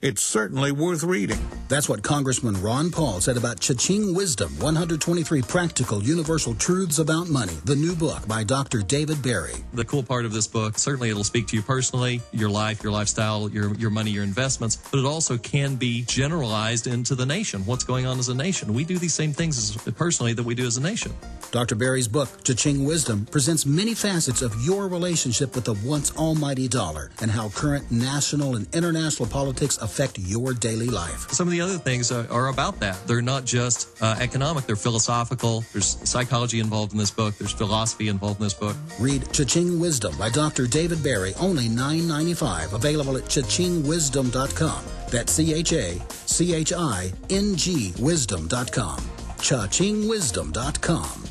It's certainly worth reading. That's what Congressman Ron Paul said about Cha-Ching Wisdom, 123 Practical Universal Truths About Money, the new book by Dr. David Berry. The cool part of this book, certainly it'll speak to you personally, your life, your lifestyle, your money, your investments, but it also can be generalized into the nation. What's going on as a nation? We do these same things personally that we do as a nation. Dr. Berry's book, Cha-Ching Wisdom, presents many facets of your relationship with the once almighty dollar and how current national and international politics affect your daily life. Some of the other things are about that. They're not just economic, they're philosophical. There's psychology involved in this book. There's philosophy involved in this book. Read Cha-Ching Wisdom by Dr. David Berry, only $9.95, available at chachingwisdom.com. That's CHACHING wisdom.com. chachingwisdom.com.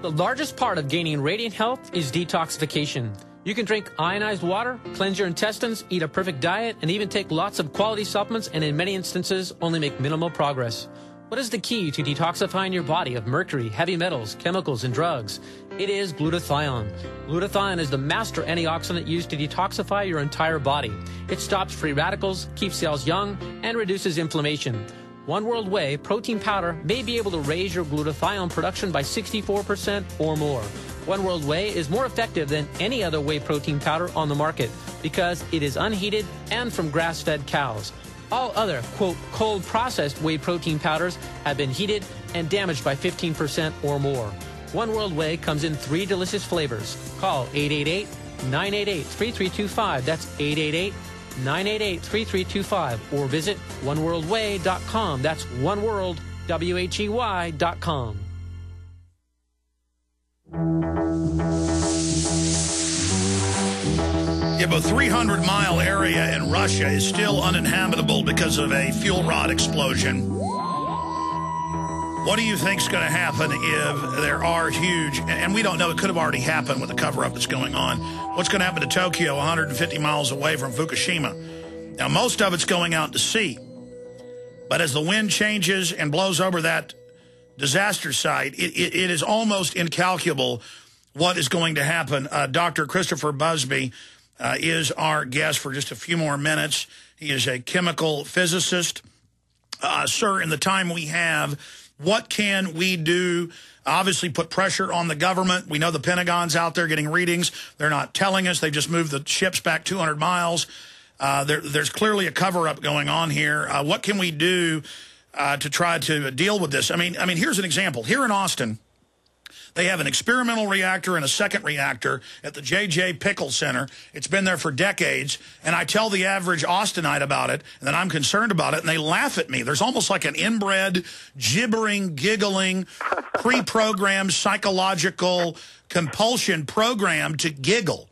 The largest part of gaining radiant health is detoxification. You can drink ionized water, cleanse your intestines, eat a perfect diet, and even take lots of quality supplements, and in many instances only make minimal progress. What is the key to detoxifying your body of mercury, heavy metals, chemicals, and drugs? It is glutathione. Glutathione is the master antioxidant used to detoxify your entire body. It stops free radicals, keeps cells young, and reduces inflammation. One World Whey protein powder may be able to raise your glutathione production by 64% or more. One World Whey is more effective than any other whey protein powder on the market because it is unheated and from grass-fed cows. All other, quote, cold-processed whey protein powders have been heated and damaged by 15% or more. One World Whey comes in 3 delicious flavors. Call 888-988-3325. That's 888-988-3325. Or visit oneworldwhey.com. That's oneworld.com. Yeah, but a 300-mile area in Russia is still uninhabitable because of a fuel rod explosion. What do you think's going to happen if there are huge, and we don't know, it could have already happened with the cover-up that's going on. What's going to happen to Tokyo, 150 miles away from Fukushima? Now, most of it's going out to sea. But as the wind changes and blows over that disaster site, it is almost incalculable what is going to happen. Dr. Christopher Busby is our guest for just a few more minutes. He is a chemical physicist. Sir, in the time we have, what can we do? Obviously put pressure on the government. We know the Pentagon's out there getting readings. They're not telling us. They just moved the ships back 200 miles. There's clearly a cover-up going on here. What can we do to try to deal with this? I mean, here's an example. Here in Austin, they have an experimental reactor and a second reactor at the J.J. Pickle Center. It's been there for decades, and I tell the average Austinite about it, and that I'm concerned about it, and they laugh at me. There's almost like an inbred, gibbering, giggling, pre-programmed psychological compulsion program to giggle.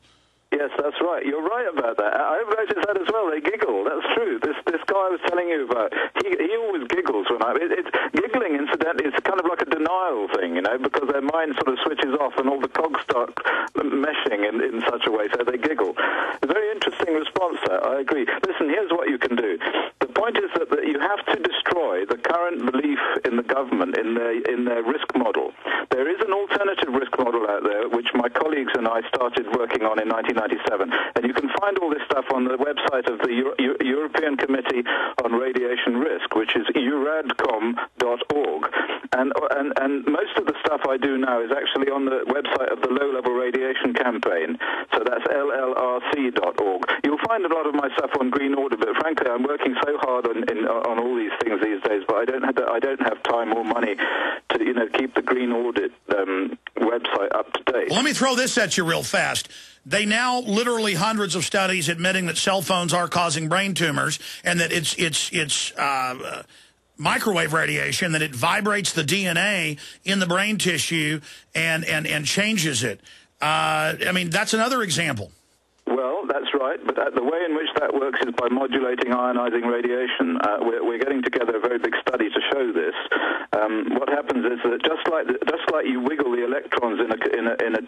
Yes, that's right. You're right about that. I've noticed that as well. They giggle. That's true. This guy I was telling you about, he always giggles when it's giggling. Incidentally, it's kind of like a denial thing, you know, because their mind sort of switches off and all the cogs start meshing in such a way, so they giggle. A very interesting response there. I agree. Listen, here's what you can do. The point is that you have to destroy the current belief in the government in their risk model. There is an alternative risk model out there, which my colleagues and I started working on in 1997, and you can find all this stuff on the website of the European Committee on Radiation Risk, which is euradcom.org. And most of the stuff I do now is actually on the website of the Low Level Radiation Campaign. So that's llrc.org. You'll find a lot of my stuff on Green Audit, but frankly, I'm working so hard on all these things these days, but I don't have time or money to keep the Green Audit website up to date. Well, let me throw this at you real fast. They now literally hundreds of studies admitting that cell phones are causing brain tumors, and that it's microwave radiation, that it vibrates the DNA in the brain tissue and changes it. I mean, that's another example. Well, that's right, but the way in which that works is by modulating ionizing radiation. We're getting together a very big study to show this. What happens is that just like you wiggle the electrons in a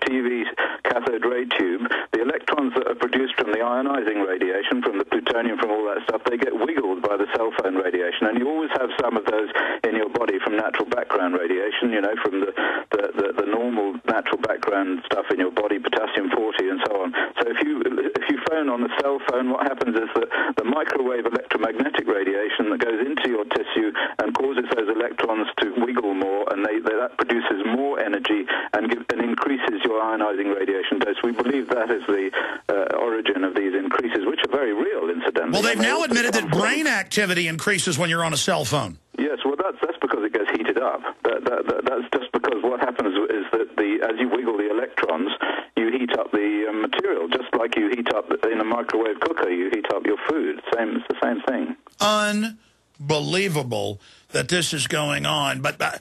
TV cathode ray tube, the electrons that are produced from the ionizing radiation, from the plutonium, from all that stuff, they get wiggled by the cell phone radiation, and you always have some of those in your body from natural background radiation, from the normal natural background stuff in your body, potassium-40 and so on. So if you phone on the cell phone, what happens is that the microwave electromagnetic radiation that goes into your tissue and causes those electrons to wiggle more, and that produces more energy and increases your ionizing radiation dose. We believe that is the origin of these increases, which are very real, incidentally. Well, they've now admitted that brain activity increases when you're on a cell phone. Yes, well, that's because it gets heated up. That's just because what happens is that as you wiggle the electrons, you heat up the material, just like you heat up in a microwave cooker, you heat up your food. It's the same thing. Unbelievable that this is going on. But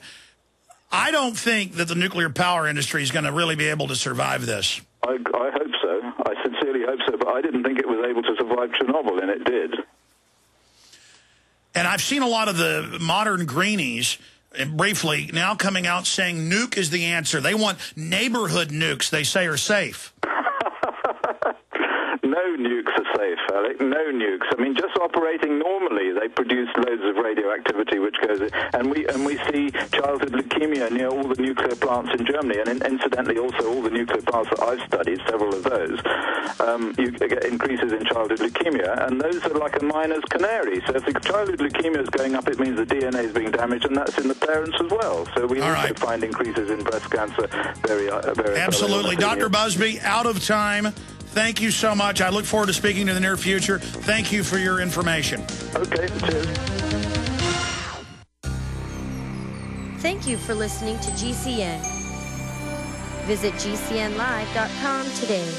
I don't think that the nuclear power industry is going to really be able to survive this. I hope so. I sincerely hope so, but I didn't think it was able to survive Chernobyl, and it did. And I've seen a lot of the modern greenies, and briefly, now coming out saying nuke is the answer. They want neighborhood nukes, they say, are safe. No nukes are safe, Alec. No nukes. I mean, just operating normally, they produce loads of radioactivity, which goes in. And we see childhood leukemia near all the nuclear plants in Germany, and incidentally also all the nuclear plants that I've studied, several of those. You get increases in childhood leukemia, and those are like a miner's canary. So if the childhood leukemia is going up, it means the DNA is being damaged, and that's in the parents as well. So we also find increases in breast cancer. Very absolutely. Dr. Busby, out of time. Thank you so much. I look forward to speaking to you in the near future. Thank you for your information. Okay, cheers. Thank you for listening to GCN. Visit GCNlive.com today.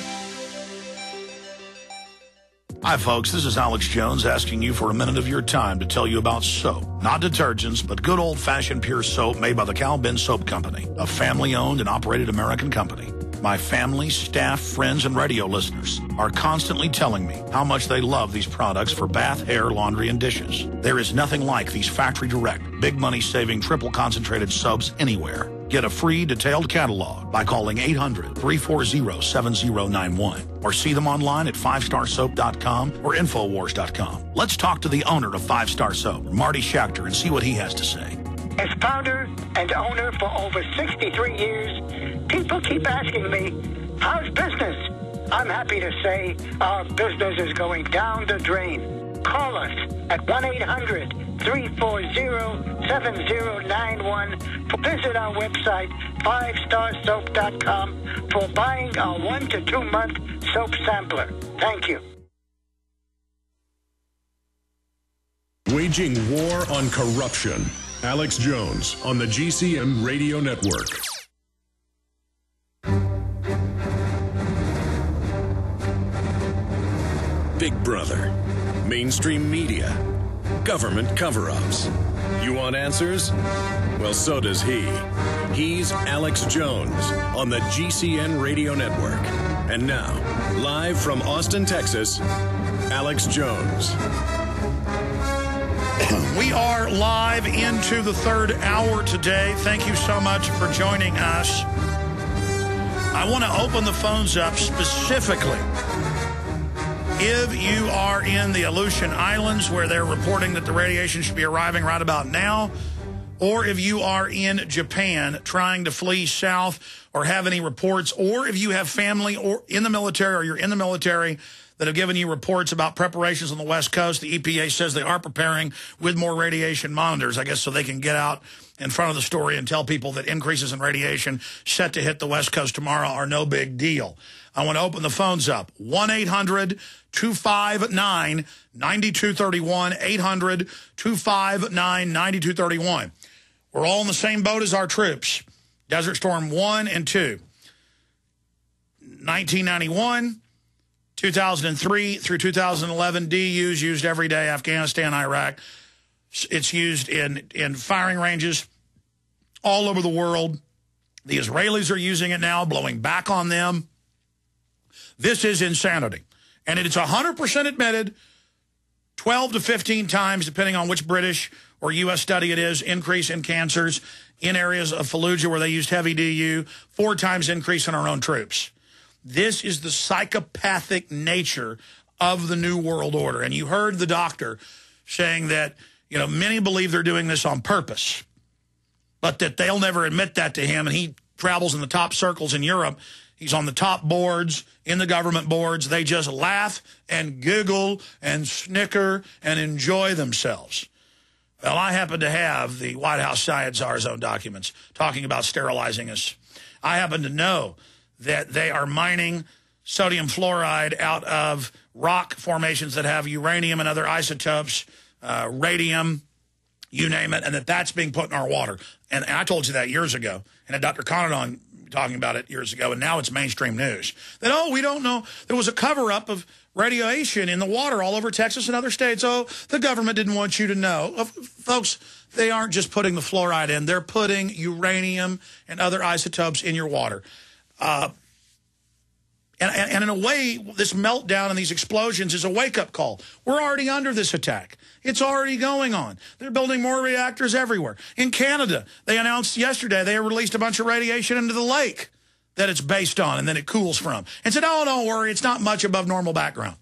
Hi, folks. This is Alex Jones asking you for a minute of your time to tell you about soap. Not detergents, but good old-fashioned pure soap made by the Cal Ben Soap Company, a family-owned and operated American company. My family, staff, friends, and radio listeners are constantly telling me how much they love these products for bath, hair, laundry, and dishes. There is nothing like these factory-direct, big money-saving, triple-concentrated soaps anywhere. Get a free detailed catalog by calling 800-340-7091 or see them online at 5starsoap.com or Infowars.com. Let's talk to the owner of 5-Star Soap, Marty Schachter, and see what he has to say. As founder and owner for over 63 years, people keep asking me, how's business? I'm happy to say our business is going down the drain. Call us at 1-800-340-7091. Visit our website, 5starsoap.com, for buying our 1 to 2 month soap sampler. Thank you. Waging war on corruption. Alex Jones on the GCN Radio Network. Big Brother, mainstream media, government cover-ups. You want answers? Well, so does he. He's Alex Jones on the GCN Radio Network. And now, live from Austin, Texas, Alex Jones. We are live into the third hour today. Thank you so much for joining us. I want to open the phones up specifically. If you are in the Aleutian Islands, where they're reporting that the radiation should be arriving right about now, or if you are in Japan trying to flee south or have any reports, or if you have family or in the military or you're in the military that have given you reports about preparations on the West Coast. The EPA says they are preparing with more radiation monitors, I guess, so they can get out in front of the story and tell people that increases in radiation set to hit the West Coast tomorrow are no big deal. I want to open the phones up. 1-800-259-9231, 800-259-9231. We're all in the same boat as our troops. Desert Storm 1 and 2. 1991... 2003 through 2011, DUs used every day, Afghanistan, Iraq. It's used in firing ranges all over the world. The Israelis are using it now, blowing back on them. This is insanity. And it's 100% admitted, 12 to 15 times, depending on which British or U.S. study it is, increase in cancers in areas of Fallujah where they used heavy DU, 4 times increase in our own troops. This is the psychopathic nature of the New World Order. And you heard the doctor saying that, you know, many believe they're doing this on purpose, but that they'll never admit that to him. And he travels in the top circles in Europe, He's on the top boards, in the government boards. They just laugh and giggle and snicker and enjoy themselves. Well, I happen to have the White House Science Czar's own documents talking about sterilizing us. I happen to know that they are mining sodium fluoride out of rock formations that have uranium and other isotopes, radium, you name it, and that's being put in our water. And I told you that years ago, and had Dr. Conant talking about it years ago, and now it's mainstream news. That, oh, we don't know. There was a cover-up of radiation in the water all over Texas and other states. Oh, the government didn't want you to know. Folks, they aren't just putting the fluoride in. They're putting uranium and other isotopes in your water. And in a way, this meltdown and these explosions is a wake-up call. We're already under this attack. It's already going on. They're building more reactors everywhere. In Canada, they announced yesterday they released a bunch of radiation into the lake that it's based on and then it cools from. And said, oh, don't worry, it's not much above normal background.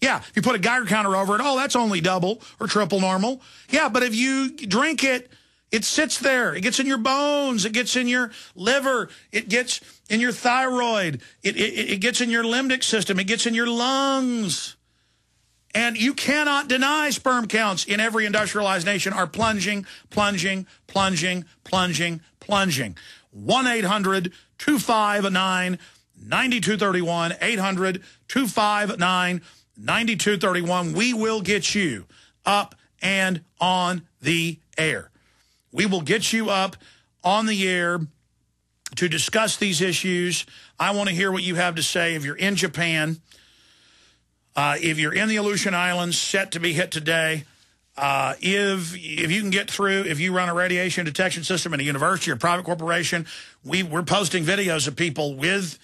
Yeah, if you put a Geiger counter over it, oh, that's only double or triple normal. Yeah, but if you drink it, it sits there. It gets in your bones. It gets in your liver. It gets in your thyroid. It gets in your limbic system. It gets in your lungs. And you cannot deny sperm counts in every industrialized nation are plunging, plunging, plunging, plunging, plunging. 1-800-259-9231. 800-259-9231. We will get you up and on the air. We will get you up on the air to discuss these issues. I want to hear what you have to say. If you're in Japan, if you're in the Aleutian Islands, set to be hit today, if you can get through, if you run a radiation detection system in a university or private corporation, we're posting videos of people with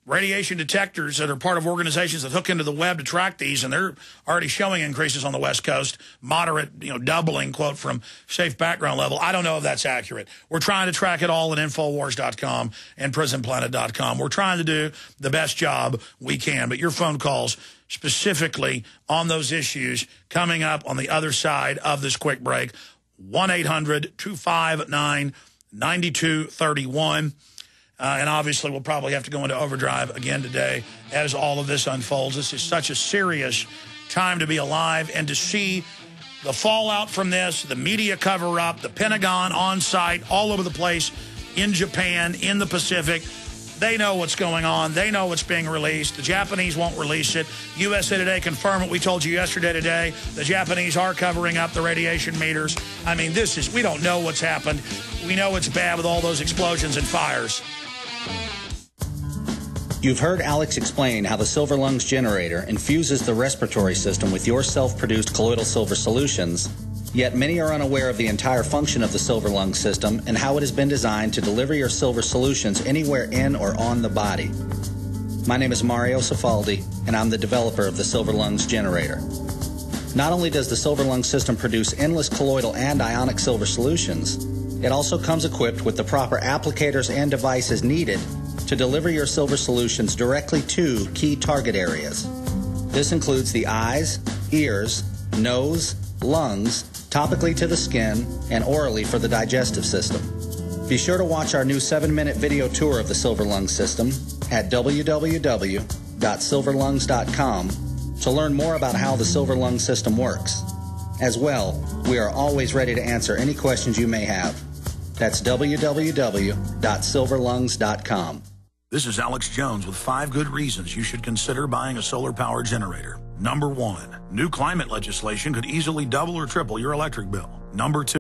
radiation detectors that are part of organizations that hook into the web to track these, and they're already showing increases on the West Coast, moderate, doubling, quote, from safe background level. I don't know if that's accurate. We're trying to track it all at Infowars.com and PrisonPlanet.com. We're trying to do the best job we can, but your phone calls specifically on those issues coming up on the other side of this quick break. 1-800-259-9231. And obviously, we'll probably have to go into overdrive again today as all of this unfolds. This is such a serious time to be alive and to see the fallout from this, the media cover-up, the Pentagon on site, all over the place, in Japan, in the Pacific. They know what's going on. They know what's being released. The Japanese won't release it. USA Today confirmed what we told you yesterday today. The Japanese are covering up the radiation meters. I mean, we don't know what's happened. We know it's bad with all those explosions and fires. You've heard Alex explain how the Silver Lungs generator infuses the respiratory system with your self-produced colloidal silver solutions, yet many are unaware of the entire function of the Silver Lungs system and how it has been designed to deliver your silver solutions anywhere in or on the body. My name is Mario Cifaldi, and I'm the developer of the Silver Lungs generator. Not only does the Silver Lungs system produce endless colloidal and ionic silver solutions, it also comes equipped with the proper applicators and devices needed to deliver your silver solutions directly to key target areas. This includes the eyes, ears, nose, lungs, topically to the skin, and orally for the digestive system. Be sure to watch our new 7-minute video tour of the Silver Lungs system at www.silverlungs.com to learn more about how the Silver Lungs system works. As well, we are always ready to answer any questions you may have. That's www.silverlungs.com. This is Alex Jones with 5 good reasons you should consider buying a solar power generator. Number 1, new climate legislation could easily double or triple your electric bill. Number 2,